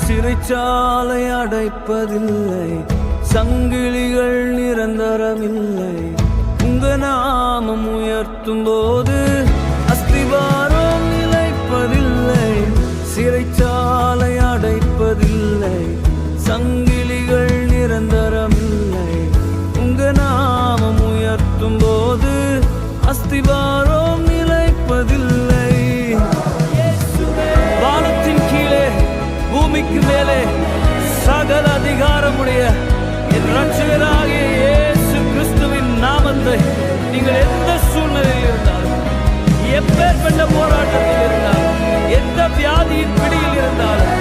சிறைச்சாலை அடைப்பதில்லை, சங்கிலிகள் நிரந்தரமில்லை. உங்க நாமம் உயர்த்தும் போது அஸ்திவாரம் நிலைப்பதில்லை. சிறைச்சாலை அடைப்பதில்லை, சங்கிலிகள் நிரந்தரமில்லை. உங்க நாமம் உயர்த்தும் போது அஸ்திவாரம் நிலைப்பதில்லை. வானத்தின் கீழே பூமிக்கு மேலே சகல அதிகாரமுடைய என் ரட்சகராகிய இயேசு கிறிஸ்துவின் நாமத்தை நீங்கள் எந்த சூழ்நிலையில் இருந்தாலும், எப்பேற்பட்ட போராட்டத்தில் இருந்தாலும், எந்த வியாதியின் பிடியில் இருந்தாலும்